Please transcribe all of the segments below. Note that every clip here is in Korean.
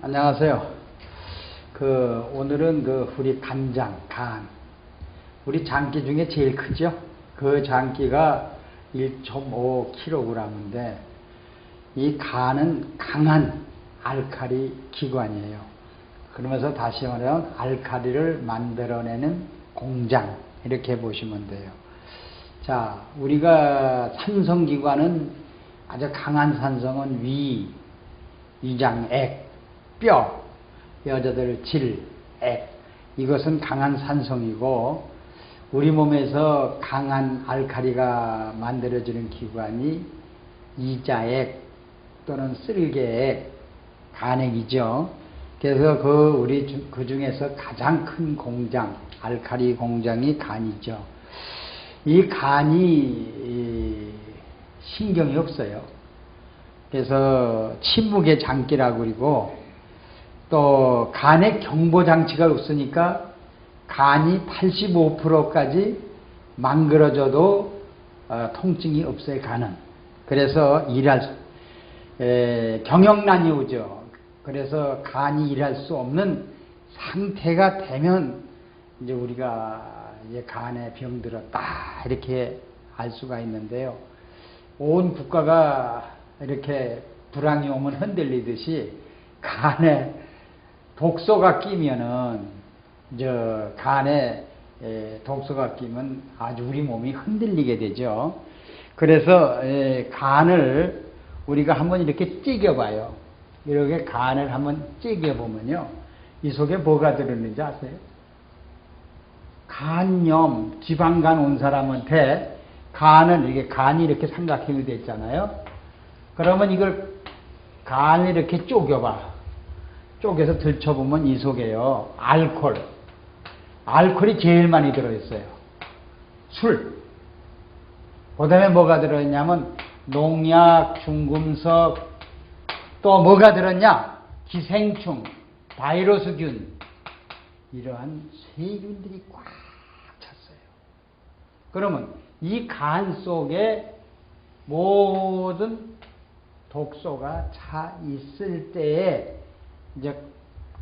안녕하세요. 오늘은 우리 간장, 간. 우리 장기 중에 제일 크죠? 그 장기가 1.5kg인데, 이 간은 강한 알칼리 기관이에요. 그러면서 다시 말하면 알칼리를 만들어내는 공장, 이렇게 보시면 돼요. 자, 우리가 산성기관은 아주 강한 산성은 위장액, 뼈, 여자들 질, 액, 이것은 강한 산성이고, 우리 몸에서 강한 알칼리가 만들어지는 기관이 이자액 또는 쓸개액, 간액이죠. 그래서 그 중에서 가장 큰 공장, 알칼리 공장이 간이죠. 이 간이 신경이 없어요. 그래서 침묵의 장기라고 그러고, 또 간에 경보장치가 없으니까 간이 85%까지 망그러져도 통증이 없어요, 간은. 그래서 경영난이 오죠. 그래서 간이 일할 수 없는 상태가 되면 이제 우리가 이제 간에 병들었다, 이렇게 알 수가 있는데요. 온 국가가 이렇게 불황이 오면 흔들리듯이 간에 독소가 끼면은, 간에 독소가 끼면 아주 우리 몸이 흔들리게 되죠. 그래서 간을 우리가 한번 이렇게 찌겨봐요. 이렇게 간을 한번 찌겨보면요, 이 속에 뭐가 들었는지 아세요? 간염, 지방간 온 사람한테 간이 이렇게 삼각형이 됐잖아요. 그러면 이걸 간을 이렇게 쪼개봐. 쪼개서 들춰보면 이 속에요, 알코올이 제일 많이 들어있어요. 술. 그 다음에 뭐가 들어있냐면 농약, 중금속, 또 뭐가 들었냐? 기생충, 바이러스균, 이러한 세균들이 꽉 찼어요. 그러면 이 간 속에 모든 독소가 차 있을 때에 이제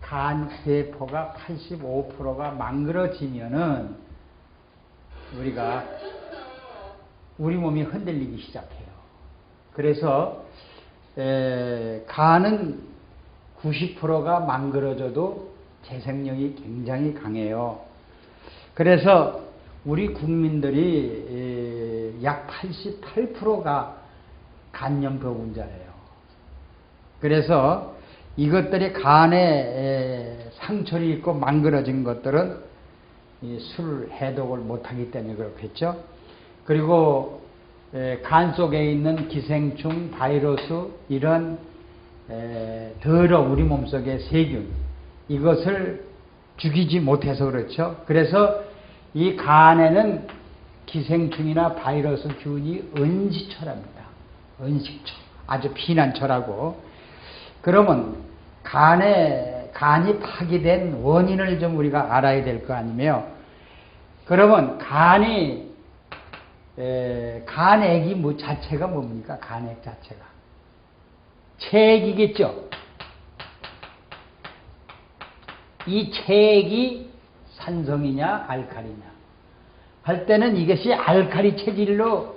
간 세포가 85%가 망그러지면은 우리 몸이 흔들리기 시작해요. 그래서 간은 90%가 망그러져도 재생력이 굉장히 강해요. 그래서 우리 국민들이 약 88%가 간염병원자예요. 그래서 이것들이 간에 상처를 입고 망그러진 것들은 술 해독을 못하기 때문에 그렇겠죠. 그리고 간 속에 있는 기생충, 바이러스, 이런 우리 몸속의 세균, 이것을 죽이지 못해서 그렇죠. 그래서 이 간에는 기생충이나 바이러스 균이 은시처랍니다. 은식처, 아주 피난처라고. 그러면 간이 파괴된 원인을 좀 우리가 알아야 될 거 아니에요. 그러면 간액이 자체가 뭡니까? 간액 자체가 체액이겠죠. 이 체액이 산성이냐 알칼리냐 할 때는 이것이 알칼리 체질로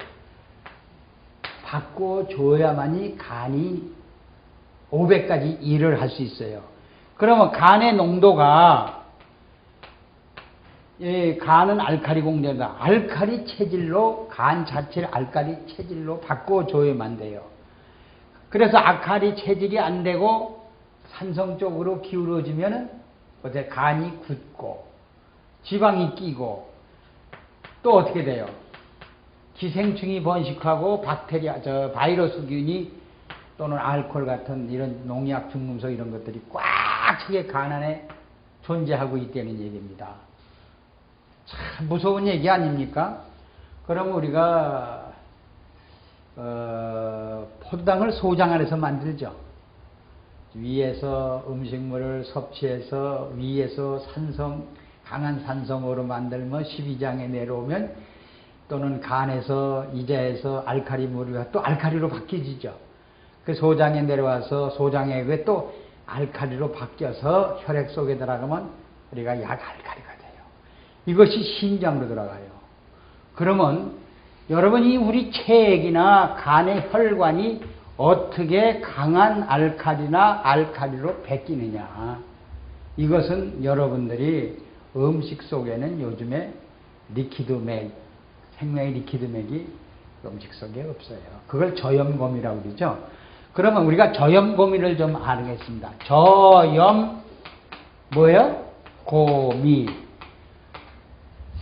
바꿔줘야만이 간이 500까지 일을 할 수 있어요. 그러면 간의 농도가, 간은 알칼리 공장이다. 알칼리 체질로, 간 자체를 알칼리 체질로 바꿔줘야만 돼요. 그래서 알칼리 체질이 안 되고 산성 쪽으로 기울어지면은 어때? 간이 굳고 지방이 끼고 또 어떻게 돼요? 기생충이 번식하고 바이러스균이 또는 알코올 같은 이런 농약, 중금속 이런 것들이 꽉 차게 간 안에 존재하고 있다는 얘기입니다. 참 무서운 얘기 아닙니까? 그럼 우리가 포도당을 소장 안에서 만들죠. 위에서 음식물을 섭취해서 위에서 강한 산성으로 만들면 12장에 내려오면 또는 간에서 이자에서 알칼리 물이 또 알칼리로 바뀌지죠. 그 소장에 내려와서 소장액에 또 알칼리로 바뀌어서 혈액 속에 들어가면 우리가 약알칼리가 돼요. 이것이 심장으로 들어가요. 그러면 여러분이 우리 체액이나 간의 혈관이 어떻게 강한 알칼리나 알칼리로 바뀌느냐. 이것은 여러분들이 음식 속에는 요즘에 리퀴드맥, 생명의 리퀴드맥이 음식 속에 없어요. 그걸 저염고미라고 그러죠. 그러면 우리가 저염고미를 좀 알겠습니다. 저염 뭐예요? 고미.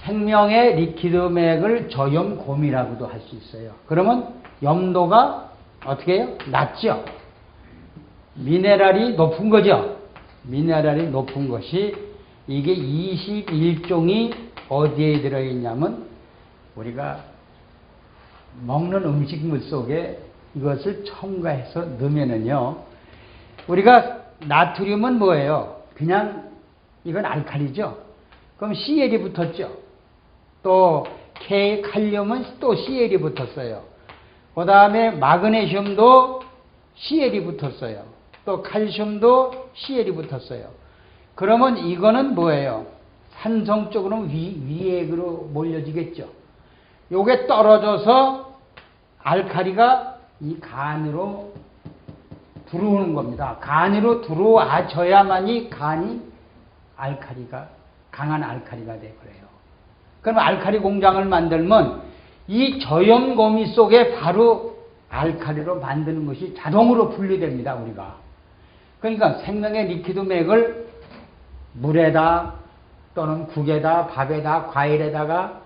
생명의 리퀴드맥을 저염고미라고도 할 수 있어요. 그러면 염도가 어떻게 해요? 낮죠. 미네랄이 높은 거죠. 미네랄이 높은 것이 이게 21종이 어디에 들어있냐면 우리가 먹는 음식물 속에 이것을 첨가해서 넣으면은요, 우리가 나트륨은 뭐예요? 그냥 이건 알칼리죠. 그럼 CL이 붙었죠. 또 칼륨은 또 CL이 붙었어요. 그 다음에 마그네슘도 CL이 붙었어요. 또 칼슘도 CL이 붙었어요. 그러면 이거는 뭐예요? 산성적으로는 위액으로 몰려지겠죠. 요게 떨어져서 알칼리가 이 간으로 들어오는 겁니다. 간으로 들어와줘야만이 간이 알칼리가, 강한 알칼리가 되고요. 그럼 알칼리 공장을 만들면 이 저염고미 속에 바로 알칼리로 만드는 것이 자동으로 분리됩니다, 우리가. 그러니까 생명의 리퀴드맥을 물에다 또는 국에다, 밥에다, 과일에다가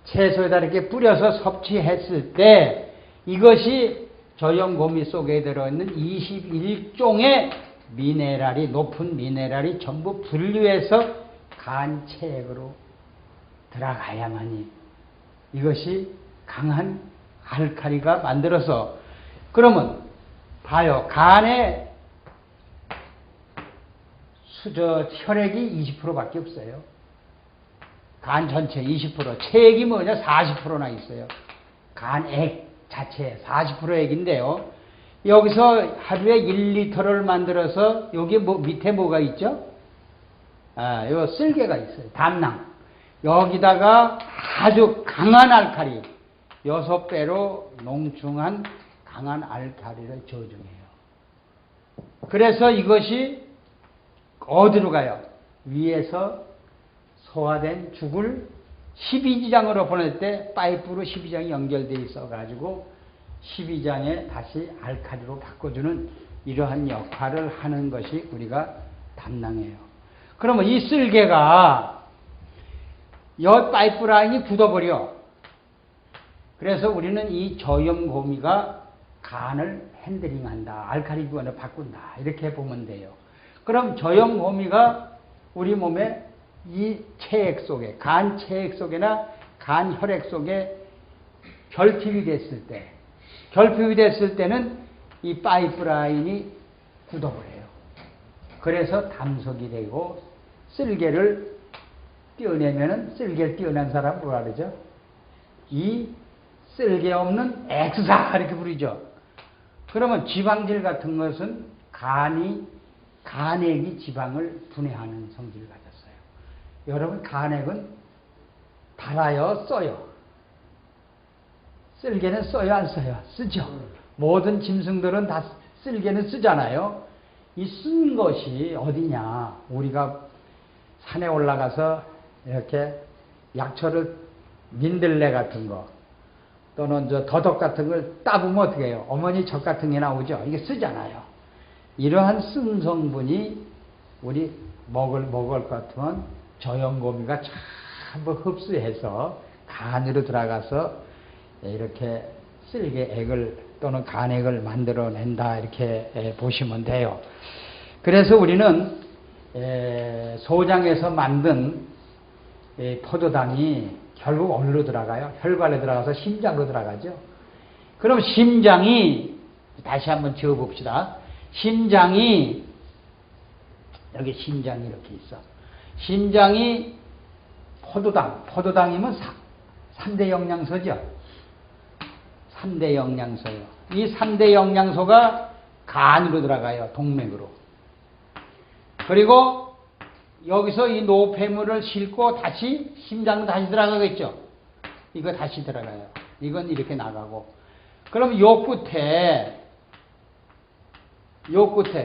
채소에다 이렇게 뿌려서 섭취했을 때 이것이 저염고미 속에 들어있는 21종의 미네랄이, 높은 미네랄이 전부 분류해서 간 체액으로 들어가야만이 이것이 강한 알칼리가 만들어서, 그러면 봐요. 간에 혈액이 20%밖에 없어요. 간 전체 20%, 체액이 뭐냐? 40%나 있어요. 간액 자체 40% 액인데요. 여기서 하루에 1리터를 만들어서 여기 밑에 뭐가 있죠? 요 쓸개가 있어요. 담낭. 여기다가 아주 강한 알칼리, 6배로 농축한 강한 알칼리를 저중해요. 그래서 이것이 어디로 가요? 위에서 소화된 죽을 12지장으로 보낼 때 파이프로 12장이 연결되어 있어가지고 12장에 다시 알칼리로 바꿔주는 이러한 역할을 하는 것이 우리가 담당해요. 그러면 이 쓸개가 여 파이프라인이 굳어버려. 그래서 우리는 이 저염고미가 간을 핸들링한다. 알칼리 기관을 바꾼다. 이렇게 보면 돼요. 그럼 저염고미가 우리 몸에 이 체액 속에, 간 체액 속에나 간 혈액 속에 결핍이 됐을 때는 이 파이프라인이 굳어버려요. 그래서 담석이 되고 쓸개를 떼어내면은, 쓸개를 떼어낸 사람 뭐라 그러죠? 이 쓸개 없는 X사 이렇게 부르죠. 그러면 지방질 같은 것은 간액이 지방을 분해하는 성질을 가졌어요. 여러분, 간액은 달아요, 써요? 쓸개는 써요, 안 써요? 쓰죠. 모든 짐승들은 다 쓸개는 쓰잖아요. 이 쓴 것이 어디냐? 우리가 산에 올라가서 이렇게 약초를, 민들레 같은 거 또는 저 더덕 같은 걸 따보면 어떻게 해요? 어머니 젓 같은 게 나오죠. 이게 쓰잖아요. 이러한 쓴 성분이 우리 먹을 것 같으면 저염고미가 전부 흡수해서 간으로 들어가서 이렇게 쓸개액을 또는 간액을 만들어낸다, 이렇게 보시면 돼요. 그래서 우리는 소장에서 만든 포도당이 결국 어디로 들어가요? 혈관에 들어가서 심장으로 들어가죠. 그럼 심장이, 다시 한번 지어봅시다. 심장이, 여기 심장이 이렇게 있어. 심장이 포도당이면 3대 영양소죠. 3대 영양소요. 이 3대 영양소가 간으로 들어가요. 동맥으로. 그리고 여기서 이 노폐물을 싣고 다시 심장으로 다시 들어가겠죠. 이거 다시 들어가요. 이건 이렇게 나가고. 그럼 요 끝에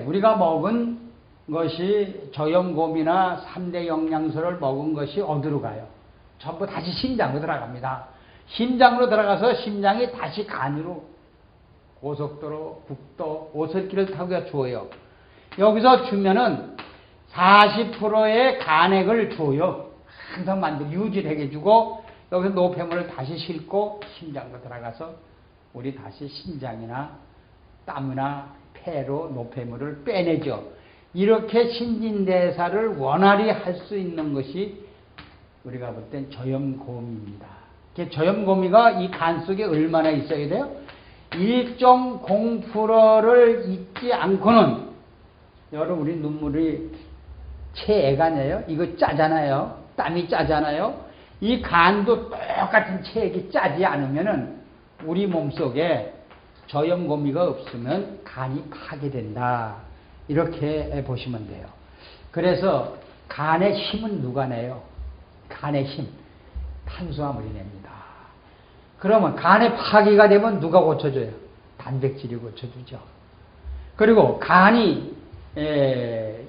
우리가 먹은 것이 저염곰이나 3대 영양소를 먹은 것이 어디로 가요? 전부 다시 심장으로 들어갑니다. 심장으로 들어가서 심장이 다시 간으로 고속도로, 국도, 오솔길을 타고 줘요. 여기서 주면은 40%의 간액을 줘요. 항상 유지되게 주고 여기서 노폐물을 다시 싣고 심장으로 들어가서 우리 다시 심장이나 땀이나 폐로 노폐물을 빼내죠. 이렇게 신진대사를 원활히 할 수 있는 것이 우리가 볼 땐 저염고미입니다. 저염고미가 이 간 속에 얼마나 있어야 돼요? 1.0%를 잊지 않고는, 여러분 우리 눈물이 체액아니에요? 이거 짜잖아요. 땀이 짜잖아요. 이 간도 똑같은 체액이 짜지 않으면은 우리 몸속에 저염고미가 없으면 간이 파괴된다. 이렇게 보시면 돼요. 그래서 간의 힘은 누가 내요? 간의 힘, 탄수화물이 냅니다. 그러면 간의 파괴가 되면 누가 고쳐줘요? 단백질이 고쳐주죠. 그리고 간이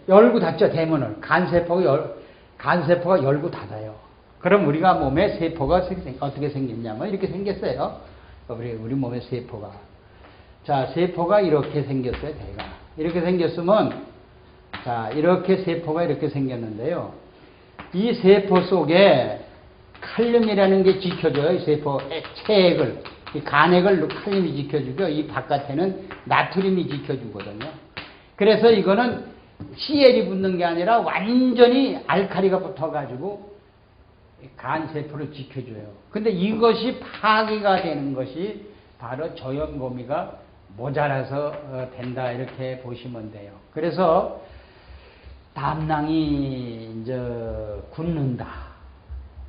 열고 닫죠. 대문을. 간세포가 열고 닫아요. 그럼 우리가 몸에 세포가 어떻게 생겼냐면 이렇게 생겼어요. 우리 몸의 세포가. 자, 세포가 이렇게 생겼어요. 대가. 이렇게 생겼으면, 자, 이렇게 세포가 이렇게 생겼는데요. 이 세포 속에 칼륨이라는 게 지켜줘요. 이 세포 체액을, 이 간액을 칼륨이 지켜주고, 이 바깥에는 나트륨이 지켜주거든요. 그래서 이거는 CL이 붙는 게 아니라 완전히 알칼리가 붙어가지고 간 세포를 지켜줘요. 근데 이것이 파괴가 되는 것이 바로 저염고미가 모자라서 된다. 이렇게 보시면 돼요. 그래서 담낭이 이제 굳는다.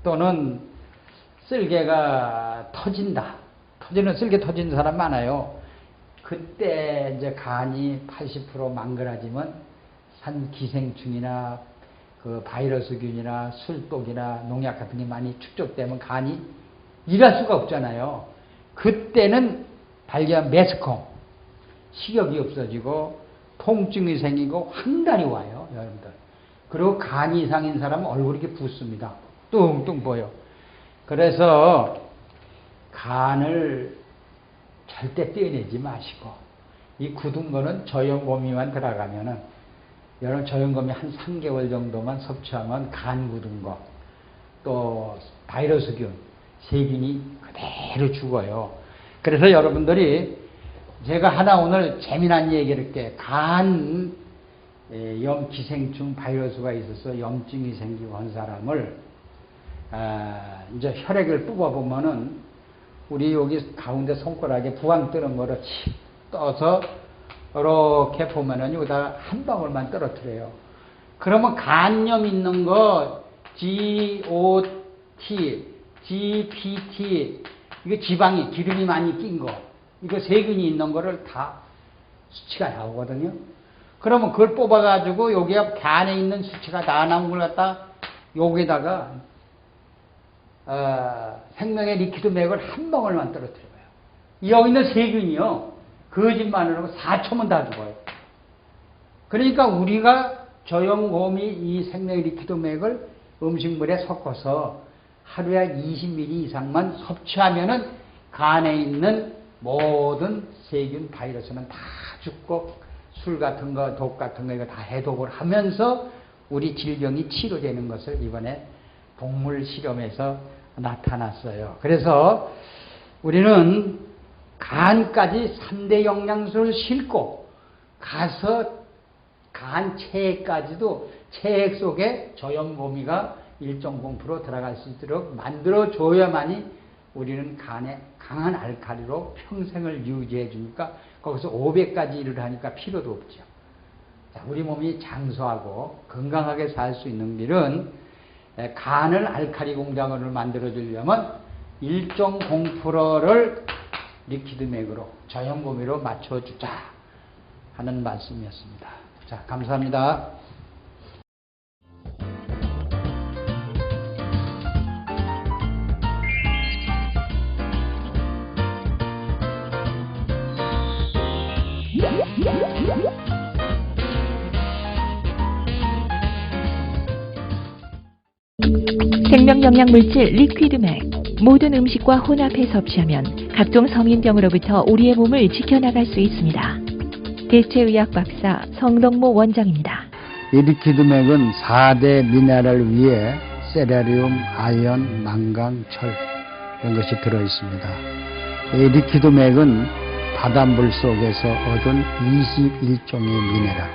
또는 쓸개가 터진다. 쓸개 터진 사람 많아요. 그때 이제 간이 80% 망가지면 산 기생충이나 그 바이러스균이나 술독이나 농약 같은 게 많이 축적되면 간이 일할 수가 없잖아요. 그때는 발견 매스컴, 식욕이 없어지고 통증이 생기고 황달이 와요, 여러분들. 그리고 간 이상인 사람은 얼굴이 이렇게 붓습니다. 뚱뚱 보여. 그래서 간을 절대 떼어내지 마시고, 이 굳은 거는 저염고미만 들어가면은, 여러분 저염고미 한 3개월 정도만 섭취하면 간 굳은 거, 또 바이러스균, 세균이 그대로 죽어요. 그래서 여러분들이 제가 하나 오늘 재미난 얘기를 할게. 기생충 바이러스가 있어서 염증이 생기고 한 사람을, 이제 혈액을 뽑아보면은, 우리 여기 가운데 손가락에 부항 뜨는 거를 칙 떠서, 이렇게 보면은 여기다가 한 방울만 떨어뜨려요. 그러면 간염 있는 거, GOT, GPT, 이거 지방이, 기름이 많이 낀 거, 이거 세균이 있는 거를 다 수치가 나오거든요. 그러면 그걸 뽑아가지고 여기에 간에 있는 수치가 다 나온 걸 갖다 여기다가 생명의 리퀴드 맥을 한 방울만 떨어뜨려요. 여기 있는 세균이요, 거짓말을 하고 4초면 다 죽어요. 그러니까 우리가 저염고미 이 생명의 리퀴드 맥을 음식물에 섞어서 하루에 20ml 이상만 섭취하면은 간에 있는 모든 세균, 바이러스는 다 죽고, 술 같은 거, 독 같은 거 이거 다 해독을 하면서 우리 질병이 치료되는 것을 이번에 동물 실험에서 나타났어요. 그래서 우리는 간까지 3대 영양소를 싣고 가서 간 체액까지도 체액 속에 저염고미가 1.0% 들어갈 수 있도록 만들어줘야만이 우리는 간에 강한 알칼리로 평생을 유지해 주니까 거기서 500까지 일을 하니까 필요도 없죠. 자, 우리 몸이 장수하고 건강하게 살 수 있는 길은 간을 알칼리 공장으로 만들어 주려면 1.0%를 리퀴드맥으로 저염고미로 맞춰주자 하는 말씀이었습니다. 자, 감사합니다. 생명영양물질 리퀴드맥. 모든 음식과 혼합해 섭취하면 각종 성인병으로부터 우리의 몸을 지켜나갈 수 있습니다. 대체의학 박사 성동모 원장입니다. 이 리퀴드맥은 4대 미네랄을 위해 세라리움, 아연, 망강, 철 이런 것이 들어있습니다. 이 리퀴드맥은 바닷물 속에서 얻은 21종의 미네랄.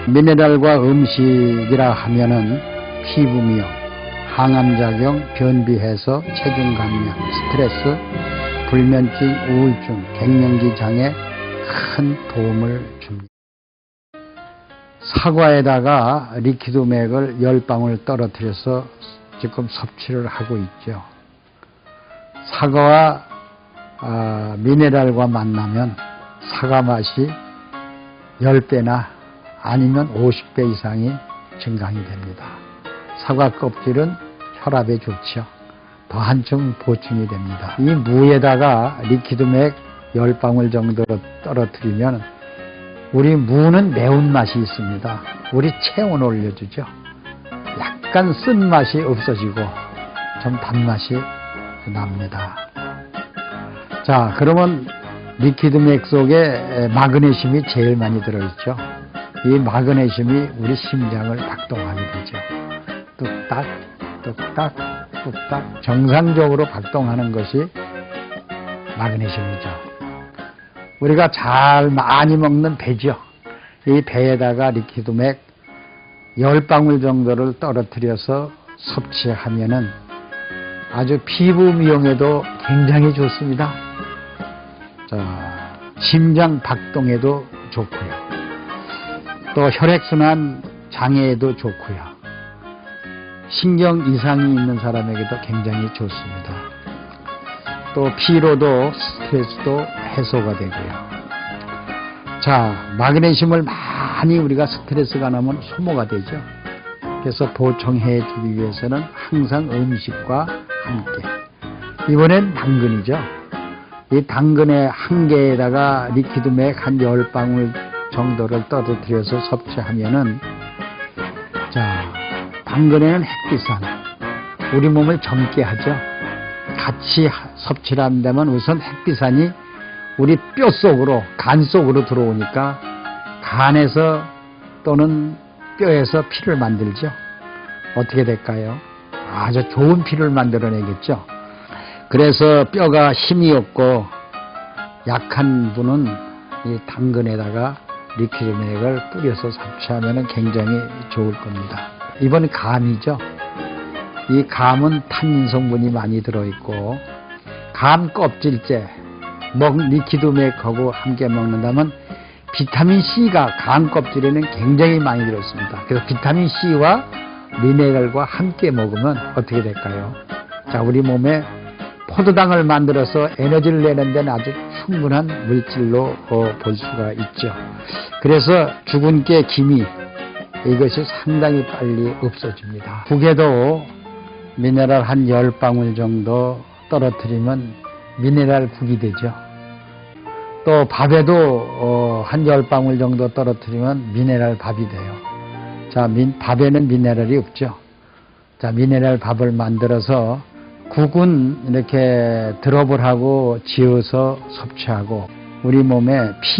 미네랄과 음식이라 하면은 피부 미용, 항암작용, 변비 해소, 체중 감량, 스트레스, 불면증, 우울증, 갱년기 장애 큰 도움을 줍니다. 사과에다가 리퀴드맥을 10방울 떨어뜨려서 지금 섭취를 하고 있죠. 사과와 미네랄과 만나면 사과 맛이 10배나 아니면 50배 이상이 증강이 됩니다. 사과 껍질은 혈압에 좋죠. 더 한층 보충이 됩니다. 이 무에다가 리퀴드맥 10방울 정도로 떨어뜨리면 우리 무는 매운맛이 있습니다. 우리 체온 올려주죠. 약간 쓴맛이 없어지고 좀 단맛이 납니다. 자, 그러면 리퀴드맥 속에 마그네슘이 제일 많이 들어있죠. 이 마그네슘이 우리 심장을 박동하게 되죠. 뚝딱 뚝딱 뚝딱 정상적으로 박동하는 것이 마그네슘이죠. 우리가 잘 많이 먹는 배죠. 이 배에다가 리퀴드맥 10방울 정도를 떨어뜨려서 섭취하면은 아주 피부 미용에도 굉장히 좋습니다. 자, 심장 박동에도 좋고요. 또 혈액순환 장애에도 좋고요. 신경 이상이 있는 사람에게도 굉장히 좋습니다. 또 피로도 스트레스도 해소가 되고요. 자, 마그네슘을 많이 우리가 스트레스가 나면 소모가 되죠. 그래서 보충해 주기 위해서는 항상 음식과 함께. 이번엔 당근이죠. 이 당근의 한 개에다가 리퀴드맥 한 10방울 정도를 떨어뜨려서 섭취하면은, 자, 당근에는 햇빛산, 우리 몸을 젊게 하죠. 같이 섭취를 한다면 우선 햇빛산이 우리 뼈 속으로, 간 속으로 들어오니까 간에서 또는 뼈에서 피를 만들죠. 어떻게 될까요? 아주 좋은 피를 만들어내겠죠. 그래서 뼈가 힘이 없고 약한 분은 이 당근에다가 리퀴드맥을 뿌려서 섭취하면 굉장히 좋을 겁니다. 이번 감이죠. 이 감은 탄닌 성분이 많이 들어있고, 감 껍질째 리퀴드맥하고 함께 먹는다면 비타민C가 감 껍질에는 굉장히 많이 들어있습니다. 그래서 비타민C와 미네랄과 함께 먹으면 어떻게 될까요? 자, 우리 몸에 포도당을 만들어서 에너지를 내는 데는 아주 충분한 물질로 볼 수가 있죠. 그래서 죽은 게 기미, 이것이 상당히 빨리 없어집니다. 국에도 미네랄 한 10방울 정도 떨어뜨리면 미네랄 국이 되죠. 또 밥에도 한 10방울 정도 떨어뜨리면 미네랄 밥이 돼요. 자, 밥에는 미네랄이 없죠. 자, 미네랄 밥을 만들어서 국은 이렇게 드롭을 하고 지어서 섭취하고 우리 몸에 피